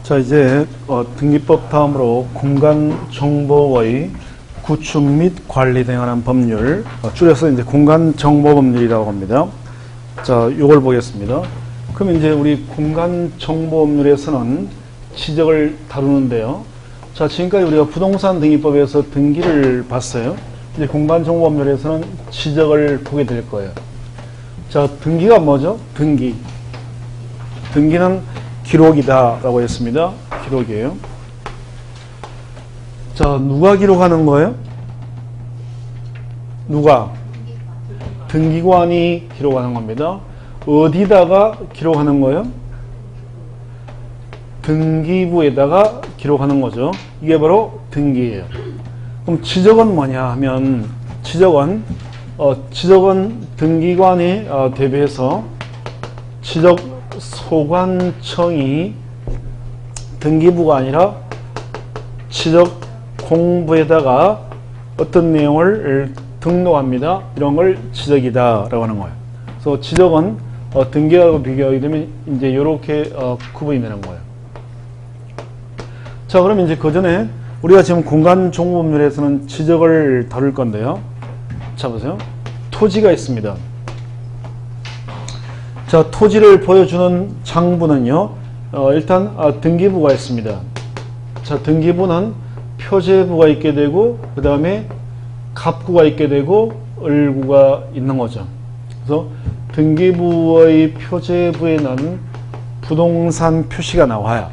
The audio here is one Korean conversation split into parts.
자, 이제 등기법 다음으로 공간정보의 구축 및 관리 등에 관한 법률, 줄여서 이제 공간정보법률이라고 합니다. 자, 요걸 보겠습니다. 그럼 이제 우리 공간정보법률에서는 지적을 다루는데요. 자, 지금까지 우리가 부동산 등기법에서 등기를 봤어요. 이제 공간정보법률에서는 지적을 보게 될 거예요. 자, 등기가 뭐죠? 등기. 등기는 기록이다 라고 했습니다. 기록이에요. 자, 누가 기록하는 거예요? 누가? 등기관이 기록하는 겁니다. 어디다가 기록하는 거예요? 등기부에다가 기록하는 거죠. 이게 바로 등기예요. 그럼 지적은 뭐냐 하면 지적은 등기관이 대비해서 지적소관청이 등기부가 아니라 지적공부에다가 어떤 내용을 등록합니다. 이런 걸 지적이다 라고 하는 거예요. 그래서 지적은 등기하고 비교하게 되면 이제 이렇게 구분이 되는 거예요. 자, 그럼 이제 그 전에 우리가 지금 공간정보법률에서는 지적을 다룰 건데요. 자, 보세요. 토지가 있습니다. 자, 토지를 보여주는 장부는요, 일단 등기부가 있습니다. 자, 등기부는 표제부가 있게 되고, 그 다음에 갑구가 있게 되고, 을구가 있는 거죠. 그래서 등기부의 표제부에는 부동산 표시가 나와요.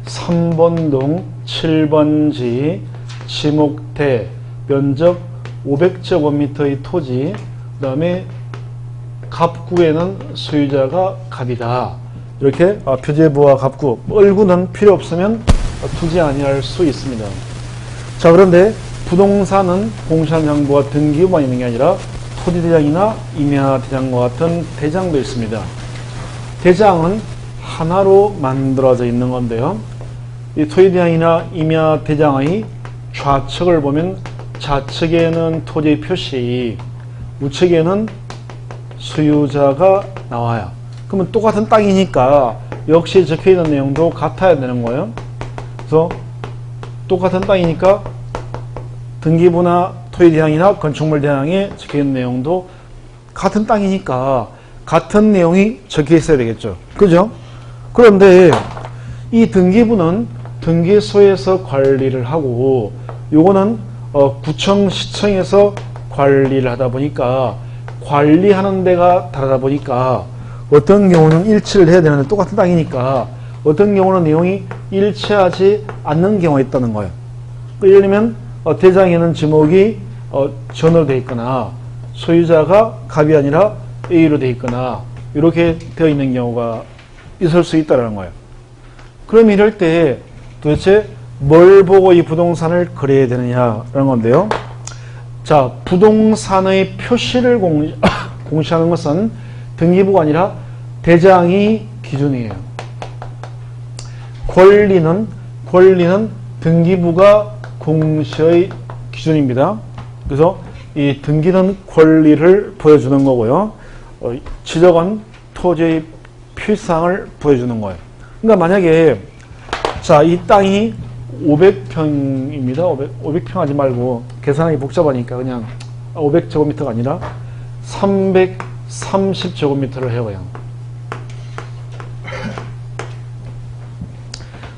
3번동 7번지 지목대 면적 500제곱미터의 토지, 그 다음에 갑구에는 소유자가 갑이다. 이렇게 표제부와 갑구, 을구는 필요 없으면 투지 아니할 수 있습니다. 자, 그런데 부동산은 공시장부와 등기부만 있는 게 아니라 토지대장이나 임야대장과 같은 대장도 있습니다. 대장은 하나로 만들어져 있는 건데요. 이 토지대장이나 임야대장의 좌측을 보면 좌측에는 토지 표시, 우측에는 소유자가 나와요. 그러면 똑같은 땅이니까 역시 적혀있는 내용도 같아야 되는 거예요. 그래서 똑같은 땅이니까 등기부나 토지대장이나 건축물 대장에 적혀있는 내용도 같은 땅이니까 같은 내용이 적혀 있어야 되겠죠. 그죠? 그런데 이 등기부는 등기소에서 관리를 하고 요거는 구청, 시청에서 관리를 하다 보니까 관리하는 데가 다르다 보니까 어떤 경우는 일치를 해야 되는데 똑같은 땅이니까 어떤 경우는 내용이 일치하지 않는 경우가 있다는 거예요. 예를 들면 대장에는 지목이 전으로 되어 있거나 소유자가 갑이 아니라 A로 되어 있거나 이렇게 되어 있는 경우가 있을 수 있다는 거예요. 그럼 이럴 때 도대체 뭘 보고 이 부동산을 거래해야 되느냐라는 건데요. 자, 부동산의 표시를 공시하는 것은 등기부가 아니라 대장이 기준이에요. 권리는 등기부가 공시의 기준입니다. 그래서 이 등기는 권리를 보여주는 거고요. 지적은 토지의 필상을 보여주는 거예요. 그러니까 만약에 자, 이 땅이 500평입니다. 500평 하지 말고 계산하기 복잡하니까 그냥 500제곱미터가 아니라 330제곱미터를 해요. 그냥.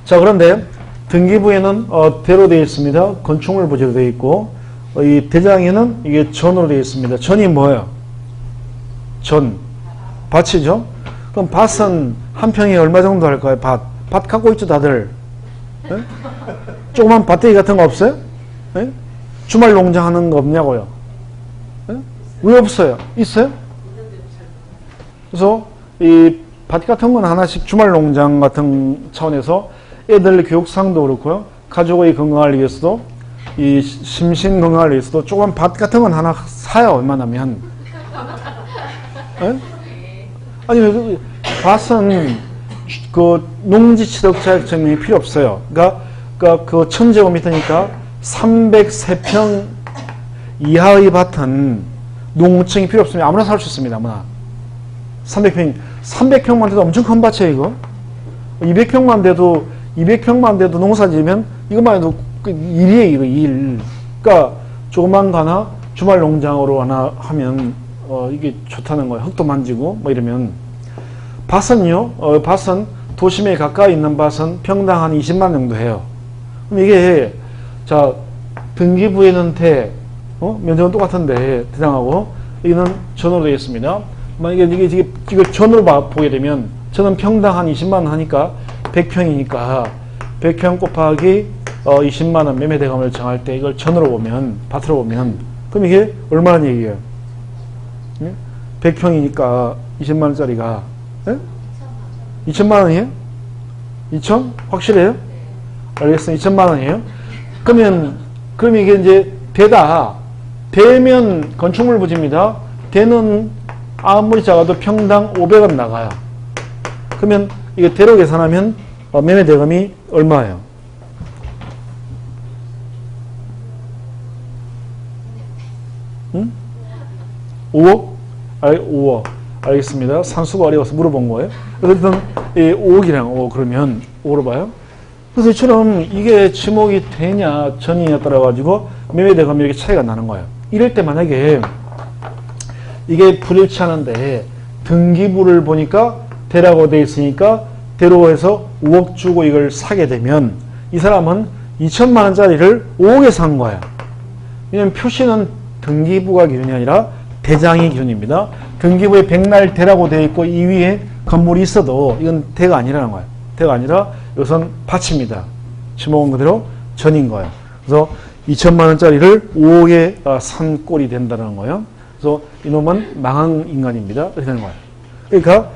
자, 그런데 등기부에는 대로 되어 있습니다. 건축물 부지로 되어 있고 이 대장에는 이게 전으로 되어 있습니다. 전이 뭐예요? 전. 밭이죠? 그럼 밭은 한 평에 얼마 정도 할까요? 밭 갖고 있죠, 다들? 네? 조그만 밭대기 같은 거 없어요? 네? 주말 농장 하는 거 없냐고요? 네? 왜 없어요? 있어요? 그래서 이 밭 같은 건 하나씩 주말 농장 같은 차원에서 애들 교육상도 그렇고요. 가족의 건강을 위해서도 이 심신 건강을 위해서도 조그만 밭 같은 건 하나 사요. 웬만하면. 네? 아니, 밭은 그 농지 취득 자격증이 필요 없어요. 그러니까 그 1000제곱미터니까 303평 이하의 밭은 농증이 필요 없으면 아무나 살 수 있습니다. 아무나. 300평만 돼도 엄청 큰 밭이에요, 이거. 200평만 돼도 농사 지으면 이것만 해도 일이에요, 이거 일. 그러니까 조그만 가나 주말 농장으로 하나 하면 이게 좋다는 거예요. 흙도 만지고 뭐 이러면. 밭은요, 밭은 도심에 가까이 있는 밭은 평당 한 20만 정도 해요. 그럼 이게 자 등기부에는 면적은 똑같은데 대장하고 이거는 전으로 되어 있습니다. 만약에 이거 전으로 보게 되면 저는 평당 한 20만 원 하니까 100평이니까 100평 곱하기 20만 원 매매대금을 정할 때 이걸 전으로 보면 밭으로 보면 그럼 이게 얼마나 얘기예요? 100평이니까 20만 원짜리가 2천만 원이에요? 2천? 확실해요? 알겠습니다. 2천만 원이에요? 그러면 이게 이제 대면 건축물 부지입니다. 대는 아무리 작아도 평당 500원 나가요. 그러면 이거 대로 계산하면 매매 대금이 얼마예요? 5억? 5억. 알겠습니다. 산수가 어려워서 물어본 거예요. 어쨌든 5억이랑 그러면 5로 봐요. 그래서 이처럼 이게 지목이 되냐 전이냐에 따라 가지고 매매 대금이 이렇게 차이가 나는 거예요. 이럴 때 만약에 이게 불일치하는데 등기부를 보니까 대라고 돼 있으니까 대로 해서 5억 주고 이걸 사게 되면 이 사람은 2천만 원짜리를 5억에 산 거예요. 왜냐면 표시는 등기부가 기준이 아니라 대장이 기준입니다. 등기부에 백날 대라고 되어 있고 이 위에 건물이 있어도 이건 대가 아니라는 거예요. 대가 아니라 이것은 밭입니다. 지목은 그대로 전인 거예요. 그래서 2천만 원짜리를 5억에 산 꼴이 된다는 거예요. 그래서 이놈은 망한 인간입니다. 이렇게 되는 거예요. 그러니까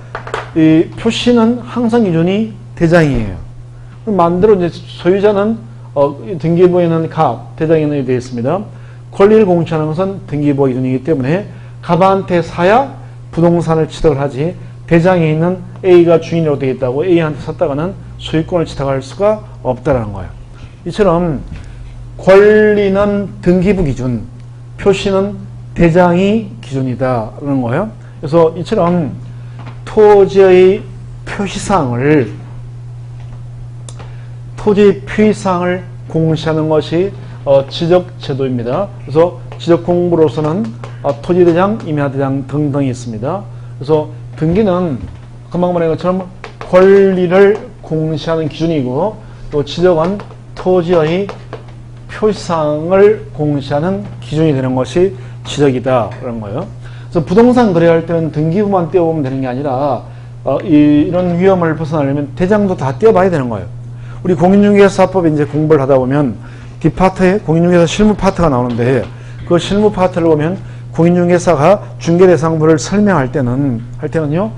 이 표시는 항상 기준이 대장이에요. 만대로 이제 소유자는 등기부에는 갑, 대장에는 되어 있습니다. 권리를 공시하는 것은 등기부 기준이기 때문에 갑한테 사야 부동산을 취득을 하지 대장에 있는 A가 주인으로 되어 있다고 A한테 샀다가는 소유권을 취득할 수가 없다라는 거예요. 이처럼 권리는 등기부 기준, 표시는 대장이 기준이다라는 거예요. 그래서 이처럼 토지의 표시사항을 공시하는 것이 지적제도입니다. 그래서 지적공부로서는 토지대장, 임야대장 등등이 있습니다. 그래서 등기는 금방 말한 것처럼 권리를 공시하는 기준이고 또 지적은 토지의 표시사항을 공시하는 기준이 되는 것이 지적이다라는 거예요. 그래서 부동산 거래할 때는 등기부만 떼어보면 되는 게 아니라 이런 위험을 벗어나려면 대장도 다 떼어봐야 되는 거예요. 우리 공인중개사법에 이제 공부를 하다 보면 뒷파트에 공인중개사 실무 파트가 나오는데 그 실무 파트를 보면 공인중개사가 중개대상부를 설명할 때는요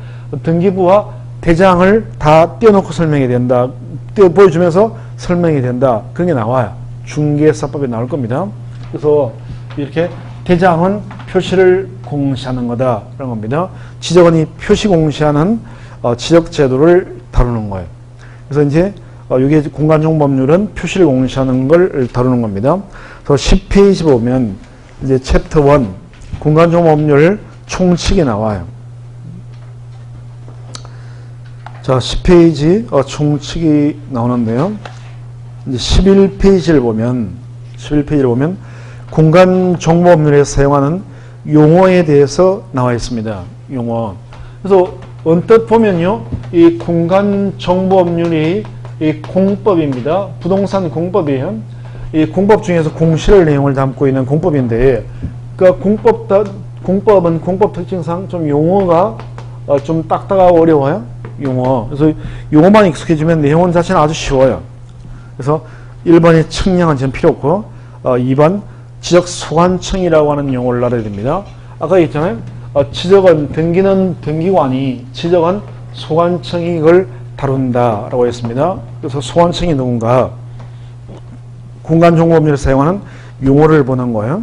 등기부와 대장을 다 떼어놓고 설명이 된다. 보여주면서 설명이 된다. 그런 게 나와요. 중개사법에 나올 겁니다. 그래서 이렇게 대장은 표시를 공시하는 거다. 라는 겁니다. 지적은 이 표시 공시하는 지적제도를 다루는 거예요. 그래서 이제 이게 공간정보법률은 표시를 공시하는 걸 다루는 겁니다. 그래서 10페이지 보면 이제 챕터 1 공간정보법률 총칙이 나와요. 자, 10페이지 총칙이 나오는데요. 이제 11페이지를 보면 공간정보법률에 사용하는 용어에 대해서 나와 있습니다. 용어. 그래서 언뜻 보면요, 이 공간정보법률이 이 공법입니다. 부동산 공법이에요. 이 공법 중에서 공시를 내용을 담고 있는 공법인데, 그러니까 공법은 공법 특징상 좀 용어가 좀 딱딱하고 어려워요. 용어. 그래서 용어만 익숙해지면 내용 자체는 아주 쉬워요. 그래서 1번이 측량은 전 필요 없고 2번 지적 소관청이라고 하는 용어를 알아야 됩니다. 아까 얘기했잖아요. 지적은 등기는 등기관이, 지적은 소관청이 이걸 다룬다라고 했습니다. 그래서 소관청이 누군가 공간정보법률에 사용하는 용어를 보는 거예요.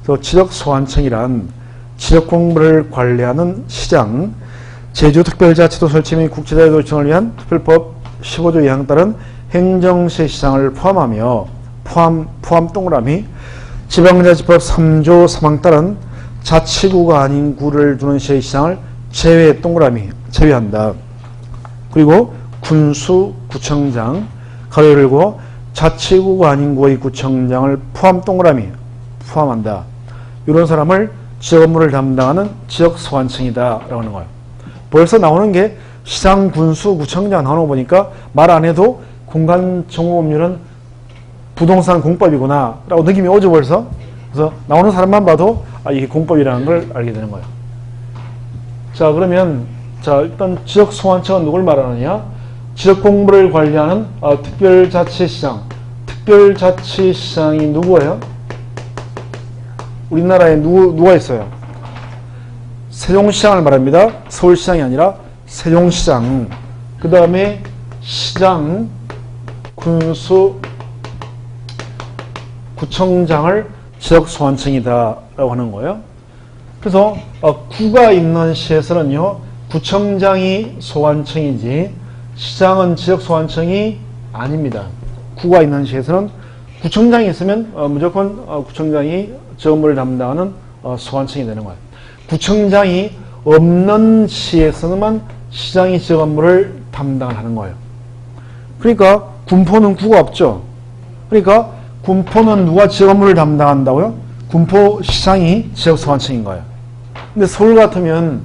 그래서 지적 소관청이란 지적 공부를 관리하는 시장, 제주특별자치도 설치 및 국제자유 도청을 위한 특별법 15조 2항 따른 행정시의 시장을 포함하며 포함 동그라미 지방자치법 3조 3항 따른 자치구가 아닌 구를 두는 시의 시장을 제외 동그라미 제외한다. 그리고 군수구청장 가로 열고 자치구가 아닌 고의 구청장을 포함한다. 이런 사람을 지역 업무를 담당하는 지역소관청이다 라고 하는 거예요. 벌써 나오는 게 시장, 군수, 구청장 나오는 거 보니까 말 안 해도 공간정보법률은 부동산 공법이구나 라고 느낌이 오죠 벌써. 그래서 나오는 사람만 봐도 이게 공법이라는 걸 알게 되는 거예요. 자, 그러면 일단 지역소관청은 누굴 말하느냐? 지역공부를 관리하는 특별자치시장. 특별자치시장이 누구예요? 우리나라에 누가 있어요? 세종시장을 말합니다. 서울시장이 아니라 세종시장. 그 다음에 시장, 군수, 구청장을 지역소관청이다 라고 하는 거예요. 그래서 구가 있는 시에서는요, 구청장이 소관청이지 시장은 지역소관청이 아닙니다. 구가 있는 시에서는 구청장이 있으면 무조건 구청장이 지역 업무를 담당하는 소관청이 되는 거예요. 구청장이 없는 시에서는 시장이 지역 업무를 담당하는 거예요. 그러니까 군포는 구가 없죠. 그러니까 군포는 누가 지역 업무를 담당한다고요? 군포시장이 지역소관청인 거예요. 근데 서울 같으면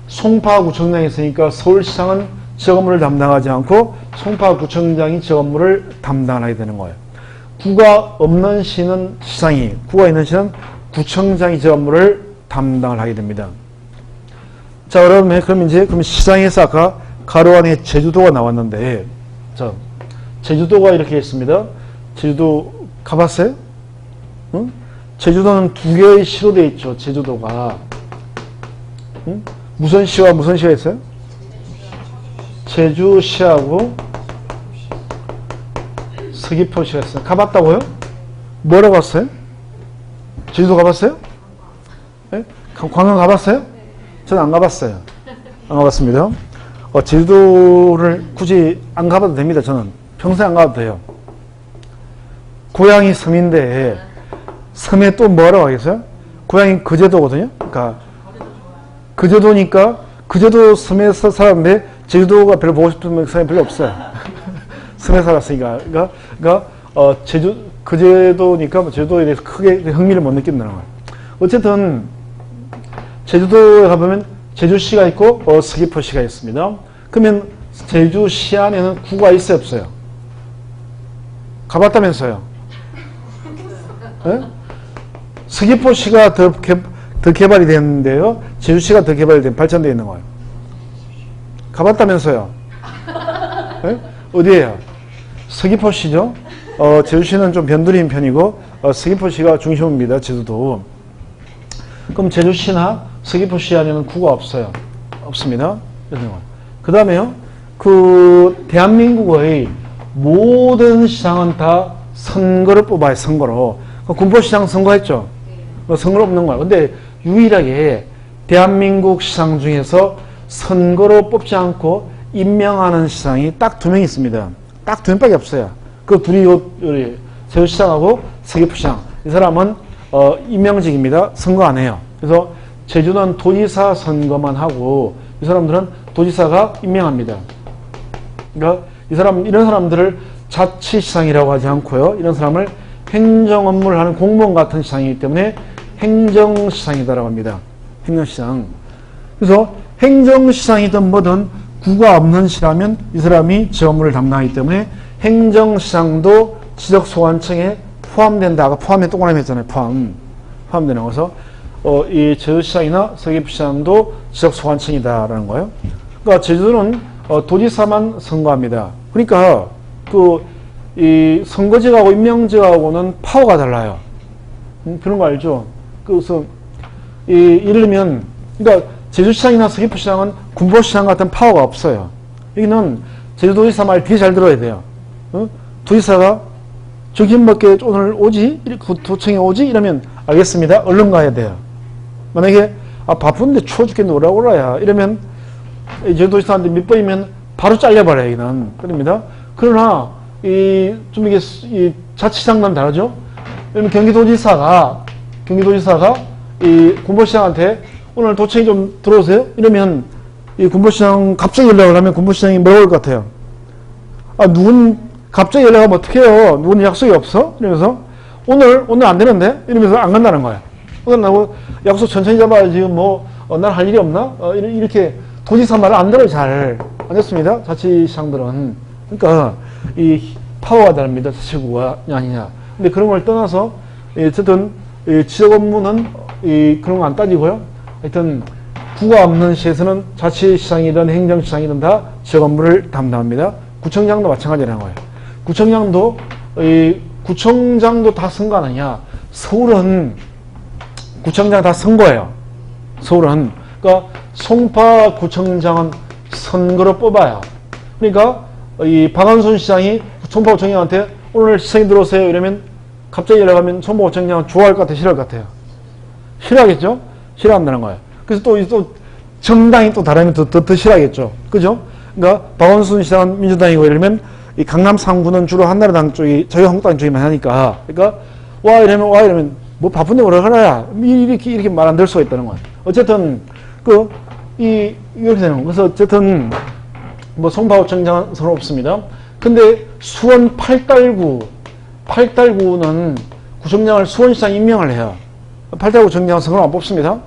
송파구청장이 있으니까 서울시장은 지역 업무를 담당하지 않고 송파구청장이 지역 업무를 담당하게 되는 거예요. 구가 없는 시는 시장이, 구가 있는 시는 구청장이 지역 업무를 담당을 하게 됩니다. 자, 그럼 시장에서 아까 가로 안에 제주도가 나왔는데, 제주도가 이렇게 있습니다. 제주도 가봤어요? 응? 제주도는 두 개의 시로 되어 있죠. 제주도가. 응? 무슨 시와 무슨 시가 있어요? 제주시하고 서귀포시가 있어요. 가봤다고요? 뭐라고 갔어요? 제주도 가봤어요? 네? 관광 가봤어요? 저는 안 가봤어요. 안 가봤습니다. 제주도를 굳이 안 가봐도 됩니다. 저는 평생 안 가도 돼요. 고향이 섬인데 섬에 또 뭐라고 하겠어요? 고향이 거제도거든요. 그러니까 거제도니까 거제도 섬에서 살았는데 제주도가 별로 보고 싶은 사람이 별로 없어요. 섬에 살았으니까. 그러니까 거제도니까 제주도에 대해서 크게 흥미를 못 느낀다는 거예요. 어쨌든 제주도에 가보면 제주시가 있고 서귀포시가 있습니다. 그러면 제주시 안에는 구가 있어요, 없어요? 가봤다면서요? 네? 서귀포시가 더 개발이 됐는데요. 제주시가 더 개발이 발전되어 있는 거예요. 가봤다면서요? 네? 어디에요? 서귀포시죠. 제주시는 좀 변두리인 편이고 서귀포시가 중심입니다. 제주도. 그럼 제주시나 서귀포시 안에는 구가 없어요. 없습니다. 그 다음에요. 대한민국의 모든 시장은 다 선거를 뽑아요. 선거로. 군포시장 선거했죠. 선거로 뽑는 거예요. 근데 유일하게 대한민국 시장 중에서 선거로 뽑지 않고 임명하는 시장이 딱 2명 있습니다. 딱 2명밖에 없어요. 그 둘이 제주시장하고 서귀포시장. 이 사람은 임명직입니다. 선거 안 해요. 그래서 제주도는 도지사 선거만 하고 이 사람들은 도지사가 임명합니다. 그러니까 이런 사람들을 자치시장이라고 하지 않고요. 이런 사람을 행정 업무를 하는 공무원 같은 시장이기 때문에 행정시장이다라고 합니다. 행정시장. 그래서 행정시장이든 뭐든 구가 없는 시라면 이 사람이 지역 업무를 담당하기 때문에 행정시장도 지적소관청에 포함된다. 아까 포함에 동그라미 했잖아요. 포함되는 거서 이 제주시장이나 서귀포시장도 지적소관청이다라는 거예요. 그러니까 제주도는 도지사만 선거합니다. 그러니까 이 선거직하고 임명직하고는 파워가 달라요. 그런 거 알죠? 그래서 예를 들면 그러니까 제주시장이나 서귀포시장은 군포시장 같은 파워가 없어요. 여기는 제주도지사 말 되게 잘 들어야 돼요. 도지사가 정신밖에 오늘 오지? 도청에 오지? 이러면 알겠습니다. 얼른 가야 돼요. 만약에 바쁜데 추워 죽겠는데 오라고 그래야 이러면 제주도지사한테 몇 번이면 바로 잘려버려요. 여기는. 그럽니다. 그러나 이 자치장만 다르죠? 그러면 경기도지사가 이 군포시장한테 오늘 도청이 좀 들어오세요? 이러면 이 군포시장 갑자기 연락을 하면 군포시장이 뭐라고 할 것 같아요? 누군 갑자기 연락하면 어떡해요? 누군 약속이 없어? 이러면서 오늘 안 되는데? 이러면서 안 간다는 거야. 오늘 나고 약속 천천히 잡아야지 난 할 일이 없나? 이렇게 도지사 말을 안 들어요. 잘. 안 됐습니다. 자치시장들은. 그러니까 이 파워가 다릅니다. 자치구가 아니냐. 근데 그런 걸 떠나서 어쨌든 지역 업무는 그런 거 안 따지고요. 하여튼 구가 없는 시에서는 자치시장이든 행정시장이든 다 지역 업무를 담당합니다. 구청장도 마찬가지라는 거예요. 구청장도 다 선거 아니냐. 서울은 구청장 다 선거예요. 서울은. 그러니까 송파 구청장은 선거로 뽑아요. 그러니까 이 박원순 시장이 송파 구청장한테 오늘 시청에 들어오세요 이러면 갑자기 연락하면 송파 구청장은 좋아할 것 같아요? 싫어할 것 같아요? 싫어하겠죠? 싫어한다는 거예요. 그래서 또 정당이 또 다르면 더 싫어하겠죠. 그죠? 그러니까 박원순 시장은 민주당이고 이러면 이 강남 3구는 주로 한나라당 쪽이 자유한국당 쪽이 많이 하니까 그러니까 와 이러면 뭐 바쁜데 뭐라 그래야 이렇게 말 안 될 수가 있다는 거예요. 어쨌든 이렇게 되는 거예요. 그래서 어쨌든 뭐 송파구청장은 서로 없습니다. 근데 수원 8달구는 구청장을 수원시장 임명을 해요. 8달구 청장은 선거를 안 뽑습니다.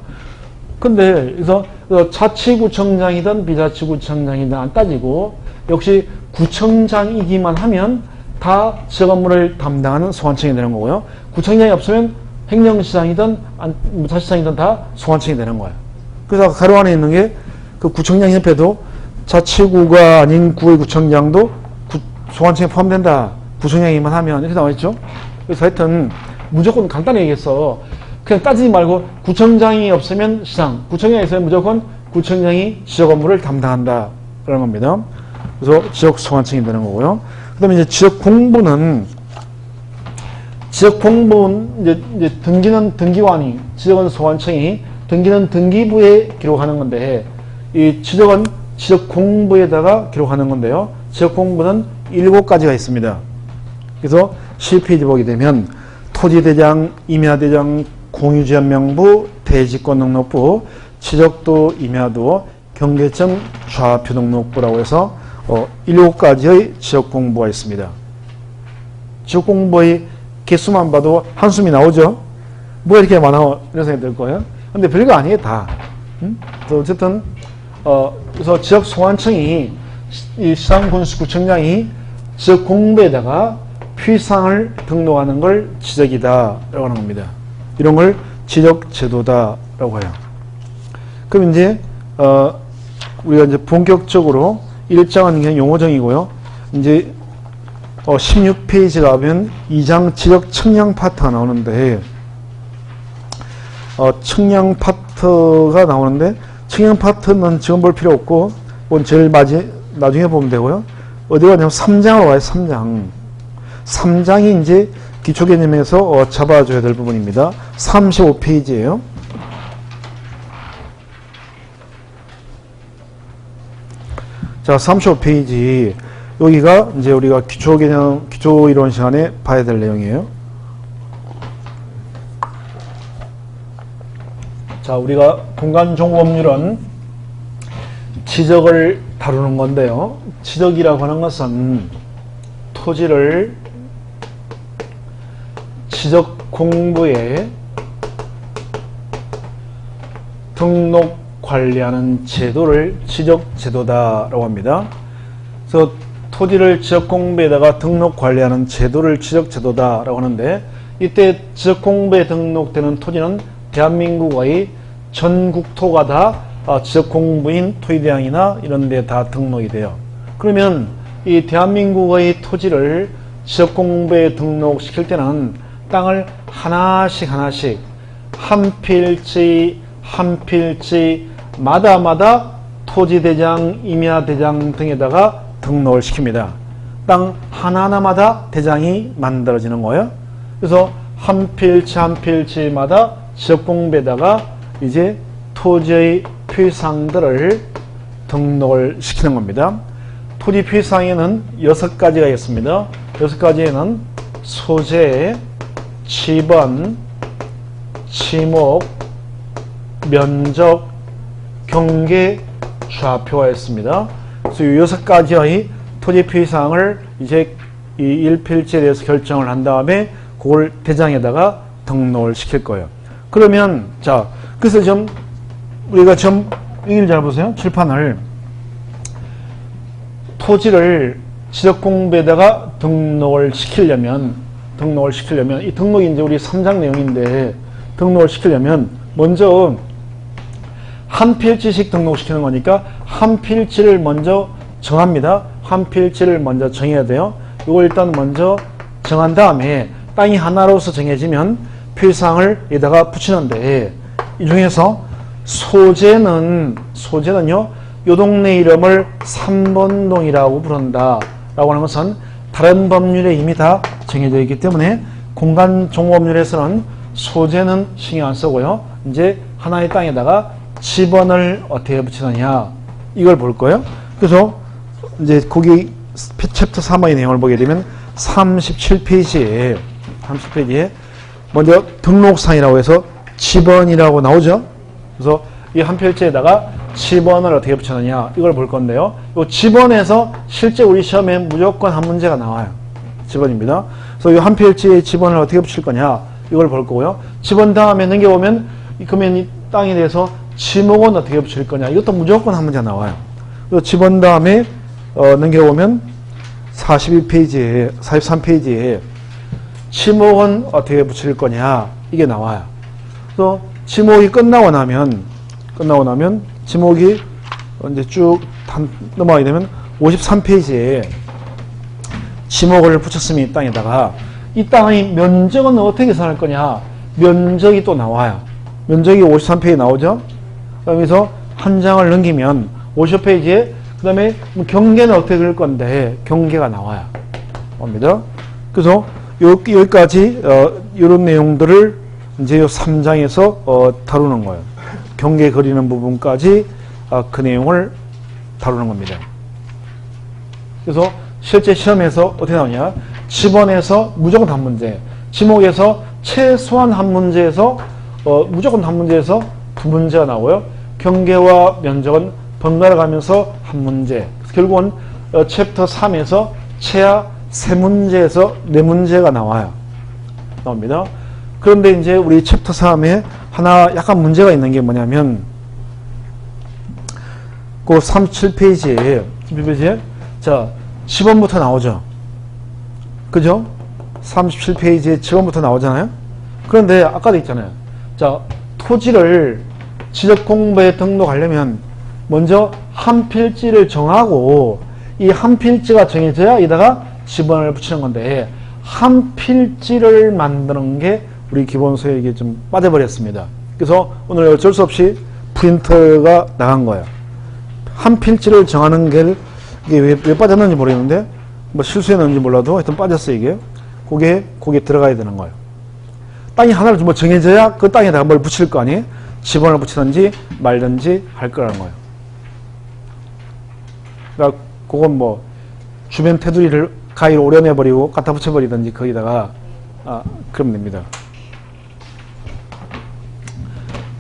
근데 그래서 자치구청장이든 비자치구청장이든 안 따지고 역시 구청장이기만 하면 다 지역 업무를 담당하는 소관청이 되는 거고요. 구청장이 없으면 행정시장이든 자치시장이든 다 소관청이 되는 거예요. 그래서 가로 안에 있는 게 그 구청장 협회도 자치구가 아닌 구의 구청장도 소관청에 포함된다. 구청장이기만 하면 이렇게 나와 있죠. 그래서 하여튼 무조건 간단히 얘기해서 그냥 따지지 말고 구청장이 없으면 시장, 구청장이 있으면 무조건 구청장이 지역 업무를 담당한다. 그런 겁니다. 그래서 지역 소관청이 되는 거고요. 그 다음에 이제 지역 공부는 이제 등기는 등기관이, 지역은 소관청이, 등기는 등기부에 기록하는 건데, 이 지적은 지역 공부에다가 기록하는 건데요. 지역 공부는 7가지가 있습니다. 그래서 10페이지 보게 되면 토지대장, 임야대장, 공유지역명부, 대지권등록부, 지적도, 임야도, 경계점, 좌표등록부라고 해서 7가지의 지역공부가 있습니다. 지역공부의 개수만 봐도 한숨이 나오죠? 뭐가 이렇게 많아? 이런 생각이 들 거예요. 근데 별거 아니에요, 다. 어쨌든, 그래서 지역소관청이, 이 시장군수구청장이 지역공부에다가 필상을 등록하는 걸 지적이다. 라고 하는 겁니다. 이런 걸 지적제도다라고 해요. 그럼 이제, 우리가 이제 본격적으로 일장은 그냥 용어정이고요. 이제 16페이지 가면 2장 지적 측량 파트가 나오는데 측량 파트가 나오는데 측량 파트는 지금 볼 필요 없고 제일 나중에 보면 되고요. 어디 가냐면 3장으로 와요. 3장. 3장이 이제 기초 개념에서 잡아줘야 될 부분입니다. 35페이지예요. 자, 35페이지. 여기가 이제 우리가 기초 개념, 기초 이론 시간에 봐야 될 내용이에요. 자, 우리가 공간종법률은 지적을 다루는 건데요. 지적이라고 하는 것은 토지를 지적 공부에 등록 관리하는 제도를 지적제도다라고 합니다. 그래서 토지를 지적공부에다가 등록 관리하는 제도를 지적제도다라고 하는데 이때 지적공부에 등록되는 토지는 대한민국의 전 국토가 다 지적공부인 토지대장이나 이런 데 다 등록이 돼요. 그러면 이 대한민국의 토지를 지적공부에 등록시킬 때는 땅을 하나씩 한 필지 마다 토지대장, 임야대장 등에다가 등록을 시킵니다. 땅 하나하나마다 대장이 만들어지는 거예요. 그래서 한 필지마다 지역공부에다가 이제 토지의 필상들을 등록을 시키는 겁니다. 토지 필상에는 6가지가 있습니다. 6가지에는 소재, 지번, 지목, 면적, 경계, 좌표가 있습니다. 그래서 이 6가지의 토지 필지사항을 이제 이 1필지에 대해서 결정을 한 다음에 그걸 대장에다가 등록을 시킬 거예요. 그러면 자, 그래서 좀 우리가 좀 여기를 잘 보세요. 칠판을 토지를 지적공부에다가 등록을 시키려면 이 등록이 이제 우리 3장 내용인데 등록을 시키려면 먼저 한 필지씩 등록시키는 거니까 한 필지를 먼저 정합니다. 한 필지를 먼저 정해야 돼요. 이걸 일단 먼저 정한 다음에 땅이 하나로서 정해지면 필사항을 여기다가 붙이는데 이 중에서 소재는요 요 동네 이름을 3번동이라고 부른다 라고 하는 것은 다른 법률에 이미 다 정해져 있기 때문에 공간정보법률에서는 소재는 신경 안 쓰고요. 이제 하나의 땅에다가 집원을 어떻게 붙이느냐 이걸 볼 거예요. 그래서 이제 거기 챕터 3의 내용을 보게 되면 37페이지에 먼저 등록상이라고 해서 집원이라고 나오죠. 그래서 이 한 필지에다가 집원을 어떻게 붙이느냐 이걸 볼 건데요. 이 집원에서 실제 우리 시험에 무조건 한 문제가 나와요. 집원입니다. 그래서 이 한 필지에 집원을 어떻게 붙일 거냐 이걸 볼 거고요. 집원 다음에 넘겨보면 그러면 이 땅에 대해서 지목은 어떻게 붙일 거냐 이것도 무조건 한 문제 나와요. 그래서 집원 다음에 넘겨보면 43페이지에 지목은 어떻게 붙일 거냐 이게 나와요. 그래서 지목이 끝나고 나면 지목이 이제 쭉 넘어가게 되면 53페이지에 지목을 붙였으면 이 땅에다가 이 땅의 면적은 어떻게 계산할 거냐 면적이 또 나와요. 면적이 53페이지에 나오죠. 그래서 한 장을 넘기면 50페이지에 그 다음에 경계는 어떻게 그릴 건데 경계가 나와요. 옵니다. 그래서 여기까지 이런 내용들을 이제 이 3장에서 다루는 거예요. 경계 그리는 부분까지 그 내용을 다루는 겁니다. 그래서 실제 시험에서 어떻게 나오냐 집원에서 무조건 한 문제, 지목에서 최소한 한 문제에서 무조건 한 문제에서 두 문제가 나오고요. 경계와 면적은 번갈아 가면서 한 문제. 결국은 챕터 3에서 최하 3문제에서 4문제가 나옵니다. 그런데 이제 우리 챕터 3에 하나 약간 문제가 있는 게 뭐냐면 그 37페이지에 자, 지번부터 나오죠. 그죠? 37페이지에 지번부터 나오잖아요. 그런데 아까도 있잖아요. 자, 토지를 지적공부에 등록하려면 먼저 한 필지를 정하고 이 한 필지가 정해져야 이다가 지번을 붙이는 건데 한 필지를 만드는 게 우리 기본서에 이게 좀 빠져버렸습니다. 그래서 오늘 어쩔 수 없이 프린터가 나간 거예요. 한 필지를 정하는 게 이게 왜 빠졌는지 모르겠는데 뭐 실수했는지 몰라도 하여튼 빠졌어요. 이게 거기에 들어가야 되는 거예요. 땅이 하나를 뭐 정해져야 그 땅에다가 뭘 붙일 거 아니에요? 지번을 붙이든지 말든지 할 거라는 거예요. 그러니까 그건 뭐 주변 테두리를 가위로 오려내버리고 갖다 붙여버리든지 거기다가 그러면 됩니다.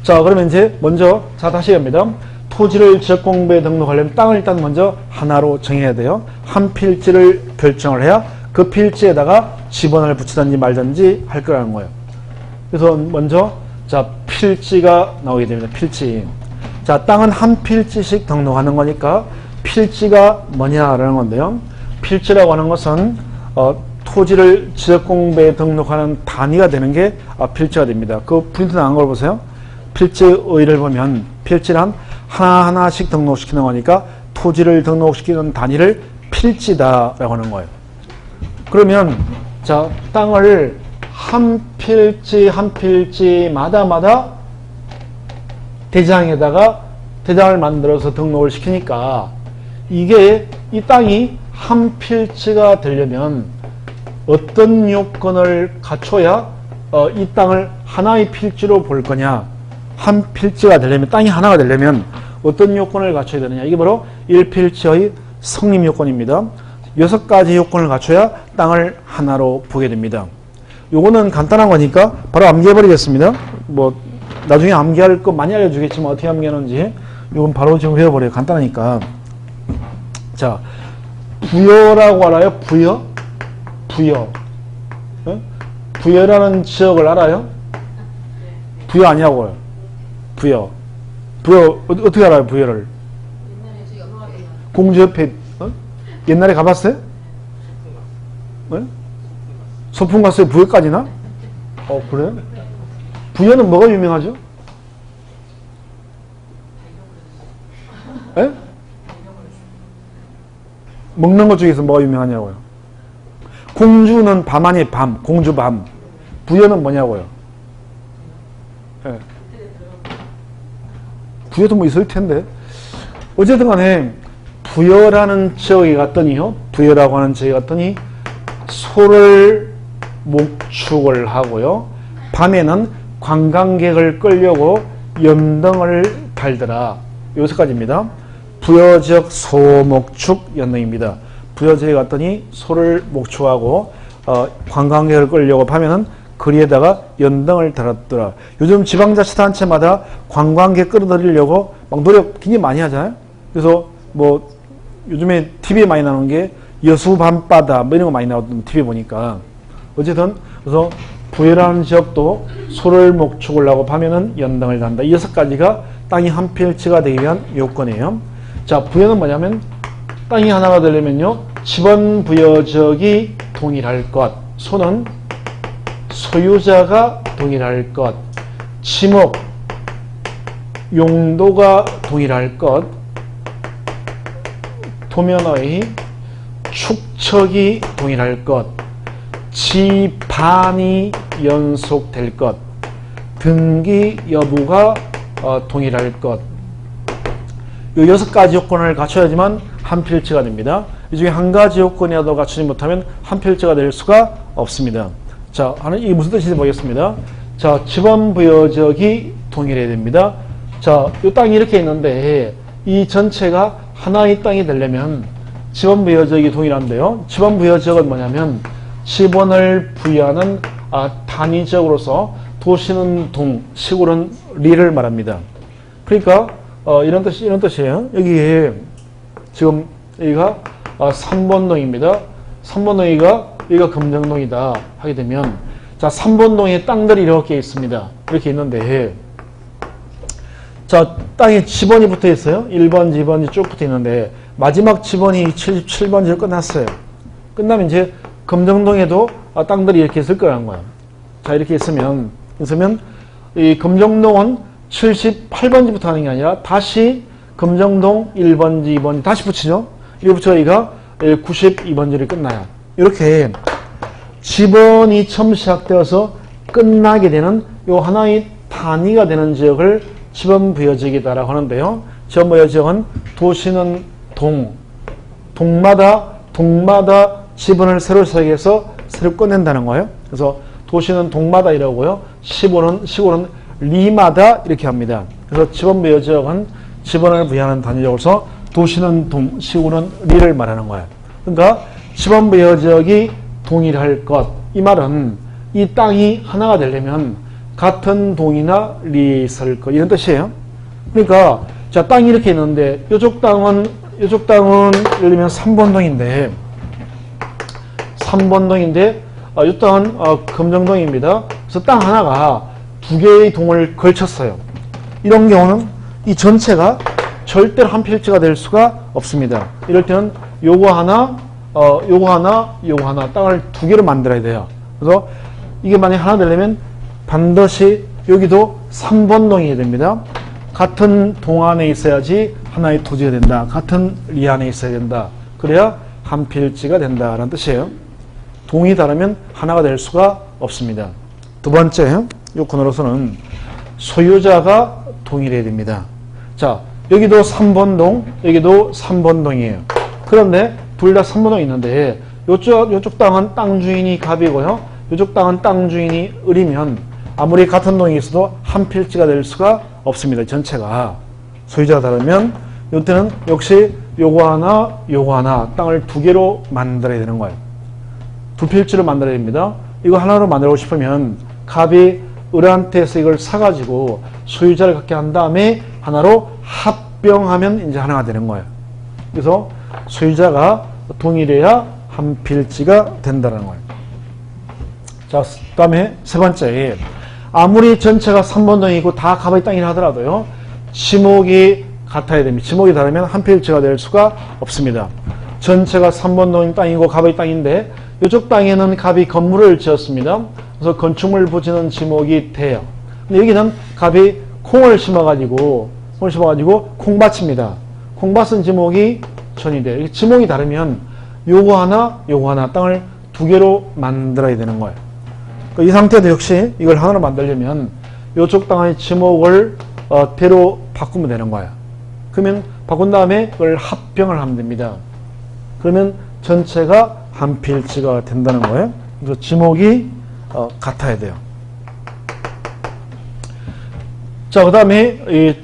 자, 그러면 이제 먼저 다시 합니다. 토지를 지적공부에 등록하려면 땅을 일단 먼저 하나로 정해야 돼요. 한 필지를 결정을 해야 그 필지에다가 지번을 붙이든지 말든지 할 거라는 거예요. 그래서 먼저 자, 필지가 나오게 됩니다. 필지. 자, 땅은 한 필지씩 등록하는 거니까 필지가 뭐냐라는 건데요. 필지라고 하는 것은 토지를 지적공부에 등록하는 단위가 되는 게 필지가 됩니다. 그 프린트 나간 걸 보세요. 필지의를 보면 필지란 하나하나씩 등록시키는 거니까 토지를 등록시키는 단위를 필지다라고 하는 거예요. 그러면 자, 땅을 한 필지 한 필지마다 대장을 만들어서 등록을 시키니까 이게 이 땅이 한 필지가 되려면 어떤 요건을 갖춰야 이 땅을 하나의 필지로 볼 거냐. 한 필지가 되려면 땅이 하나가 되려면 어떤 요건을 갖춰야 되느냐. 이게 바로 1필지의 성립 요건입니다. 6가지 요건을 갖춰야 땅을 하나로 보게 됩니다. 요거는 간단한 거니까 바로 암기해 버리겠습니다. 뭐 나중에 암기할 거 많이 알려주겠지만 어떻게 암기하는지 요건 바로 지금 외워버려요. 간단하니까. 자, 부여라고 알아요? 부여? 부여. 어? 부여라는 지역을 알아요? 부여 아니냐고요? 부여. 부여, 어떻게 알아요, 부여를? 공주 옆에, 어? 옛날에 가봤어요? 네? 소풍 갔어요? 부여까지나? 그래? 부여는 뭐가 유명하죠? 에? 먹는 것 중에서 뭐가 유명하냐고요? 공주는 밤 아니에요, 밤. 공주 밤. 부여는 뭐냐고요? 예. 부여도 뭐 있을 텐데. 어쨌든 간에, 부여라는 지역에 갔더니요, 부여라고 하는 지역에 갔더니, 소를 목축을 하고요, 밤에는 관광객을 끌려고 연등을 달더라. 여기서까지입니다. 부여지역 소목축 연등입니다. 부여지역에 갔더니 소를 목축하고 관광객을 끌려고 밤에는 거리에다가 연등을 달았더라. 요즘 지방자치단체마다 관광객 끌어들이려고 막 노력 굉장히 많이 하잖아요. 그래서 뭐 요즘에 TV에 많이 나오는 게 여수 밤바다 뭐 이런 거 많이 나오던 TV 보니까 어쨌든 그래서 부여라는 지역도 소를 목축을 하고 밤에는 연등을 단다. 이 6가지가 땅이 한 필지가 되기 위한 요건이에요. 자, 부여는 뭐냐면 땅이 하나가 되려면요, 지번 부여 지역이 동일할 것, 소는 소유자가 동일할 것, 지목 용도가 동일할 것, 도면의 축척이 동일할 것, 지반이 연속될 것, 등기 여부가 동일할 것. 이 6가지 요건을 갖춰야지만 한 필지가 됩니다. 이 중에 한 가지 요건이라도 갖추지 못하면 한 필지가 될 수가 없습니다. 자, 이게 무슨 뜻인지 보겠습니다. 자, 지번부여지역이 동일해야 됩니다. 자, 이 땅이 이렇게 있는데 이 전체가 하나의 땅이 되려면 지번부여지역이 동일한데요. 지번부여지역은 뭐냐면 지번을 부여하는 단위적으로서 도시는 동, 시골은 리를 말합니다. 그러니까 이런 뜻이에요. 여기에 지금 여기가 3번동입니다. 3번동이가 여기가 금정동이다 하게 되면, 자, 3번동에 땅들이 이렇게 있습니다. 이렇게 있는데, 자, 땅에 지번이 붙어 있어요. 1번지, 2번지 쭉 붙어 있는데 마지막 지번이 77번지로 끝났어요. 끝나면 이제 금정동에도 땅들이 이렇게 있을 거라는 거예요. 자, 이렇게 있으면 이 금정동은 78번지부터 하는 게 아니라 다시 금정동 1번지, 2번지 다시 붙이죠. 이거 붙여 여기가 92번지로 끝나요. 이렇게 지번이 처음 시작되어서 끝나게 되는 요 하나의 단위가 되는 지역을 지번부여지역이다라고 하는데요. 지번부여지역은 도시는 동마다 지번을 새로 시작해서 새로 꺼낸다는 거예요. 그래서 도시는 동마다 이라고요. 시골은 리마다 이렇게 합니다. 그래서 지번부여지역은 지번을 부여하는 단위적으로서 도시는 동, 시골은 리를 말하는 거예요. 그러니까 지번부여지역이 동일할 것. 이 말은 이 땅이 하나가 되려면 같은 동이나 리에 있을 것. 이런 뜻이에요. 그러니까 자, 땅이 이렇게 있는데 이쪽 땅은 예를 들면 3번동인데 이 땅은 금정동입니다. 그래서 땅 하나가 두 개의 동을 걸쳤어요. 이런 경우는 이 전체가 절대로 한 필지가 될 수가 없습니다. 이럴 때는 요거 하나 땅을 두 개로 만들어야 돼요. 그래서 이게 만약에 하나 되려면 반드시 여기도 3번동이 됩니다. 같은 동 안에 있어야지 하나의 토지가 된다. 같은 리 안에 있어야 된다. 그래야 한 필지가 된다라는 뜻이에요. 동이 다르면 하나가 될 수가 없습니다. 두 번째 요건으로서는 소유자가 동일해야 됩니다. 자, 여기도 3번동, 여기도 3번동이에요. 그런데 둘 다 3번동이 있는데 요쪽 땅은 땅 주인이 갑이고요. 요쪽 땅은 땅 주인이 을이면 아무리 같은 동이 있어도 한 필지가 될 수가 없습니다. 전체가. 소유자가 다르면 이때는 역시 요거 하나 땅을 두 개로 만들어야 되는 거예요. 두 필지로 만들어야 됩니다. 이거 하나로 만들고 싶으면 갑이 을한테서 이걸 사가지고 소유자를 갖게 한 다음에 하나로 합병하면 이제 하나가 되는 거예요. 그래서 소유자가 동일해야 한 필지가 된다는 거예요. 자, 그 다음에 세 번째. 아무리 전체가 3번동이고 다 갑의 땅이라 하더라도요, 지목이 같아야 됩니다. 지목이 다르면 한 필지가 될 수가 없습니다. 전체가 3번동 땅이고 갑의 땅인데 이쪽 땅에는 갑이 건물을 지었습니다. 그래서 건축물 부지는 지목이 돼요. 근데 여기는 갑이 콩을 심어가지고 콩밭입니다. 콩밭은 지목이 전이 돼요. 지목이 다르면 요거 하나 땅을 두 개로 만들어야 되는 거예요. 이 상태도 역시 이걸 하나로 만들려면 이쪽 땅의 지목을 대로 바꾸면 되는 거예요. 그러면 바꾼 다음에 그걸 합병을 하면 됩니다. 그러면 전체가 한 필지가 된다는 거예요. 그래서 지목이 같아야 돼요. 자, 그 다음에 이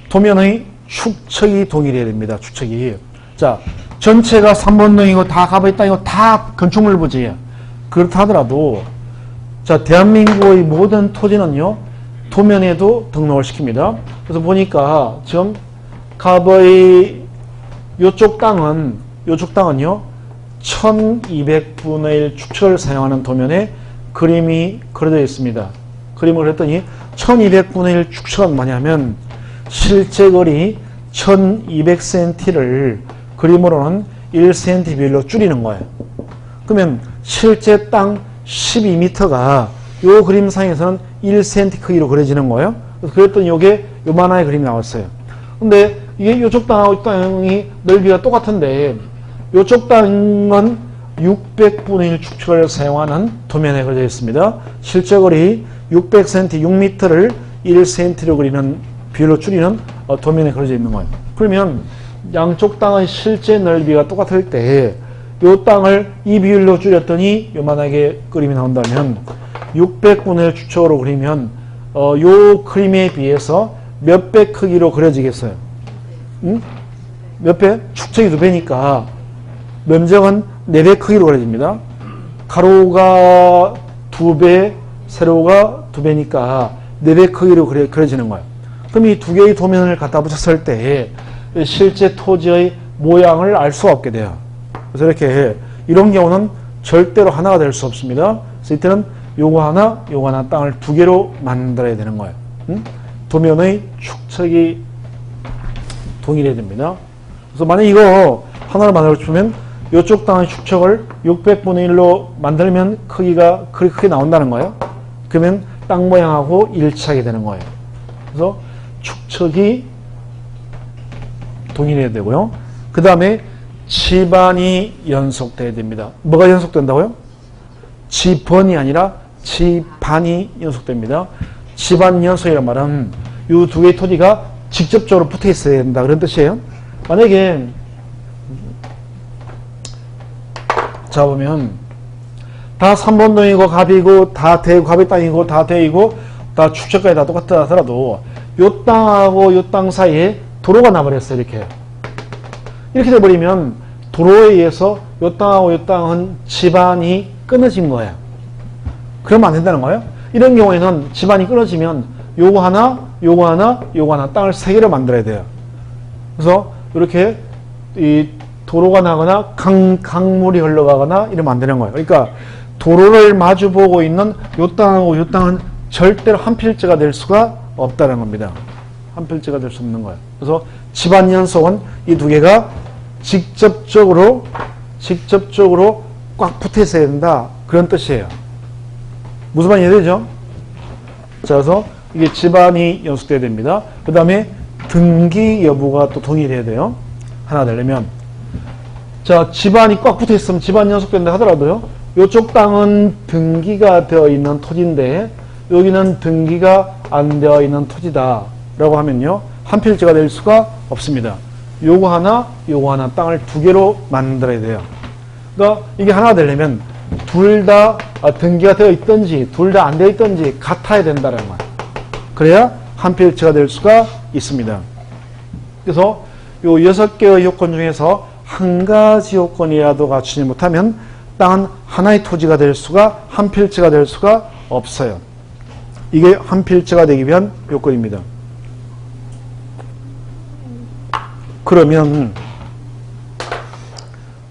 도면의 축척이 동일해야 됩니다. 축척이. 자, 전체가 3번동이고 다 갑의 땅이고 다 건축물 부지예요. 그렇다 하더라도 자, 대한민국의 모든 토지는요, 도면에도 등록을 시킵니다. 그래서 보니까 지금 갑의 요쪽 땅은요, 1200분의 1 축척을 사용하는 도면에 그림이 그려져 있습니다. 그림을 그렸더니 1200분의 1 축척은 뭐냐면 실제 거리 1200cm를 그림으로는 1cm 비율로 줄이는 거예요. 그러면 실제 땅 12m가 요 그림상에서는 1cm 크기로 그려지는 거예요. 그래서 그랬더니 요게 요만하게 그림이 나왔어요. 근데 이게 요쪽 땅하고 이 땅이 넓이가 똑같은데 요쪽 땅은 600분의 1 축척을 사용하는 도면에 그려져 있습니다. 실제 거리 600cm, 6m를 1cm로 그리는 비율로 줄이는 도면에 그려져 있는 거예요. 그러면 양쪽 땅의 실제 넓이가 똑같을 때 요 땅을 이 비율로 줄였더니 요만하게 그림이 나온다면 600분의 1 축척으로 그리면 요 그림에 비해서 몇 배 크기로 그려지겠어요? 응? 몇 배? 축척이 2배니까 면적은 4배 크기로 그려집니다. 가로가 2배, 세로가 2배니까 4배 크기로 그려지는 거예요. 그럼 이 두 개의 도면을 갖다 붙였을 때 실제 토지의 모양을 알 수가 없게 돼요. 그래서 이렇게 이런 경우는 절대로 하나가 될 수 없습니다. 그래서 이때는 요거 하나 땅을 두 개로 만들어야 되는 거예요. 도면의 축척이 동일해야 됩니다. 그래서 만약 이거 하나를 만들어 주면 이쪽 땅의 축척을 600분의 1로 만들면 크기가 그렇게 크게 나온다는 거예요. 그러면 땅 모양하고 일치하게 되는 거예요. 그래서 축척이 동일해야 되고요. 그 다음에 지반이 연속돼야 됩니다. 뭐가 연속된다고요? 지번이 아니라 지반이 연속됩니다. 지반 연속이란 말은 이 두 개의 토지가 직접적으로 붙어 있어야 된다, 그런 뜻이에요. 만약에 자 보면 다 3번동이고 갑이고 다 대고 갑의 땅이고 다 대이고 다 축척까지 다 똑같다 하더라도 요 땅하고 요 땅 사이에 도로가 나버렸어요. 이렇게 돼버리면 도로에 의해서 요 땅하고 요 땅은 지반이 끊어진 거예요. 그러면 안 된다는 거예요. 이런 경우에는 지반이 끊어지면 요거 하나 땅을 세 개로 만들어야 돼요. 그래서 이렇게 이 도로가 나거나 강물이 흘러가거나 이러면 안 되는 거예요. 그러니까 도로를 마주보고 있는 요 땅하고 요 땅은 절대로 한 필지가 될 수가 없다는 겁니다. 한 필지가 될 수 없는 거예요. 그래서 지반 연속은 이 두 개가 직접적으로 꽉 붙어 있어야 된다, 그런 뜻이에요. 무슨 말이 이해되죠? 자, 그래서 이게 지반이 연속돼야 됩니다. 그 다음에 등기 여부가 또 동일해야 돼요. 하나 되려면. 자, 지반이 꽉 붙어 있으면 지반이 연속된다 하더라도요, 이쪽 땅은 등기가 되어 있는 토지인데 여기는 등기가 안 되어 있는 토지다 라고 하면요, 한 필지가 될 수가 없습니다. 요거 하나 땅을 두 개로 만들어야 돼요. 그러니까 이게 하나가 되려면 둘 다 등기가 되어 있든지 둘 다 안 되어 있든지 같아야 된다는 거예요. 그래야 한 필지가 될 수가 있습니다. 그래서 요 6개의 요건 중에서 한 가지 요건이라도 갖추지 못하면 땅은 하나의 토지가 될 수가, 한 필지가 될 수가 없어요. 이게 한 필지가 되기 위한 요건입니다. 그러면